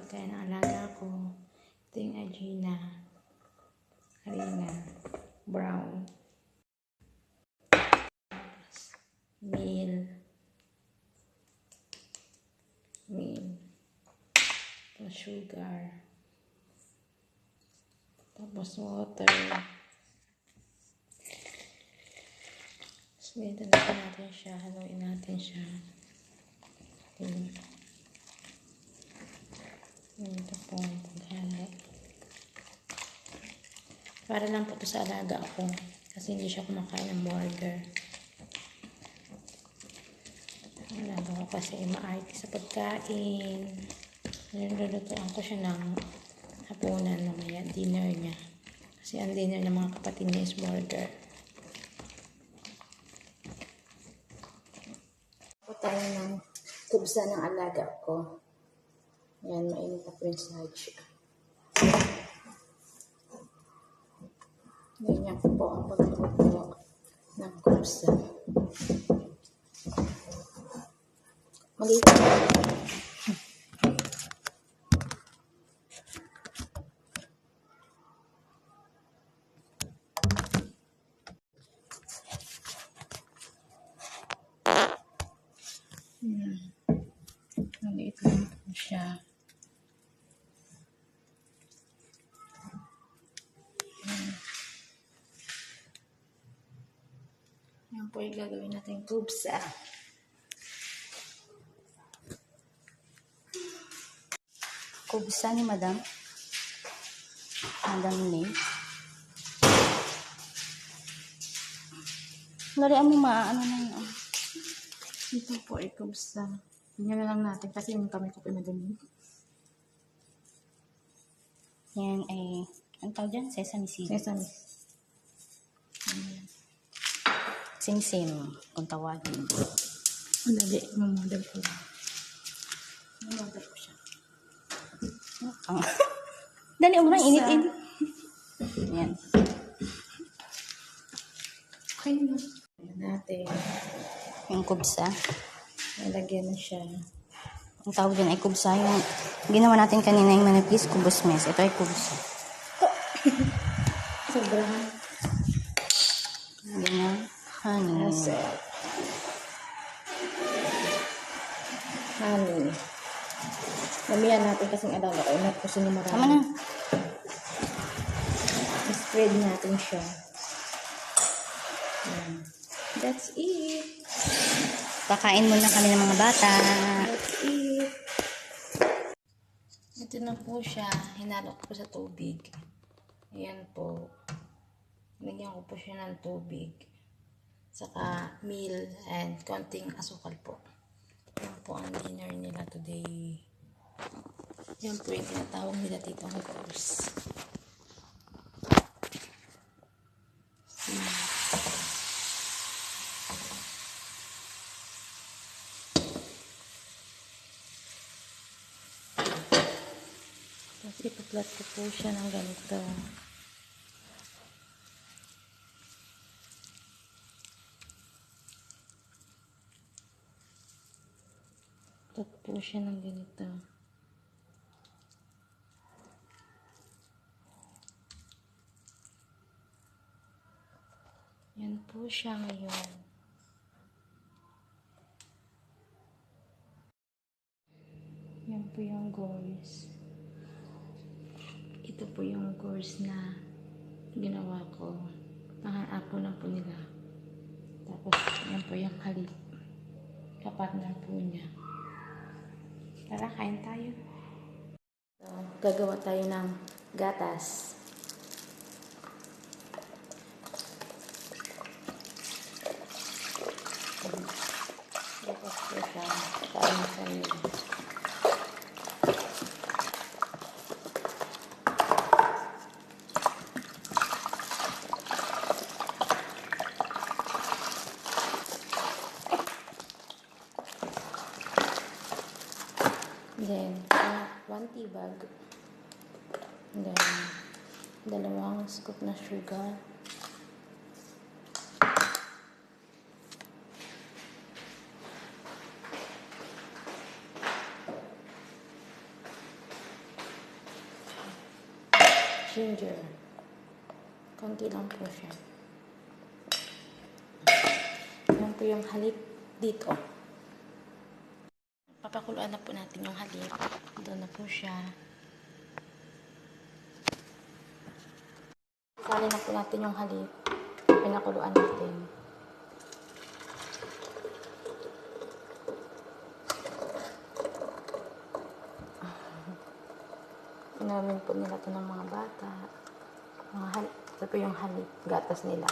pagkain ng alaga ko. Ito yung Agina. Harina. Brown. Meal. Tapos sugar. Tapos water. So, ito natin siya. Haluin natin siya. Okay. Ito po ang paghalo. Para lang po ito sa alaga ko. Kasi hindi siya kumakain ng burger. Alaga ko kasi maarte sa pagkain. Nilulutuan ko siya ng hapunan mamaya. Dinner niya. Kasi ang dinner ng mga kapatid niya is burger. Ako tayo ng kubsa ng alaga ko. Yan, mainit na po yung sludge. Ganyan po ang pagluto ng kubsa. Maliit na. Maliit lang po siya. Yan po yung gagawin natin kubsa. Kubsa ni Madam May. Larian mo maano na yun. Ito po ay kubsa. Tingnan na lang natin kasi yung kamay ko pinadumi. Yan ay, ang tawag dyan? Sesame seed. Sesame. Sim-sim, kung tawagin. Dali, mamodel ko lang. Mamodel ko siya. Dali, umang init-init. Yan. Okay na. Ayan natin. Yung kubsa. Nalagyan na siya. Ang tawag dyan ay kubsa. Yung ginawa natin kanina yung manipis, kubos mes. Ito ay kubsa. Sobrang. Ganyan. Honey. Honey. Mamiyan natin kasing alaga ko. Inat ko sino marami. Tama na. Spread natin siya. That's it. Kakain muna kami ng mga bata. That's it. Ito na po siya. Hinalo ko sa tubig. Ayan po. Lagyan ko po siya ng tubig. Saka meal and konting asukal po. Yan po ang dinner nila today. Yan po yung tinatawag nila dito ang course. Tapos ipaplat ko po siya ng ganito. Plat po siya ng ganito. Yan po siya ngayon. Yan po yung goals. Ito po yung course na ginawa ko. Pang-apo na po nila. Tapos, yan po yung halik. Kapartner po niya. Tara, kain tayo. So, gagawa tayo ng gatas. Gatas po siya. Kain sa inyo. Then, 1 tea bag. Then, 2 scoop na sugar. ginger. Konti lang po siya. Yan po yung halik dito. Papakuluan na po natin yung halik. Doon na po siya. Sali na po natin yung halik. Pinakuluan natin. Inamin po nila ito ng mga bata. Ito po yung halik. Gatas nila.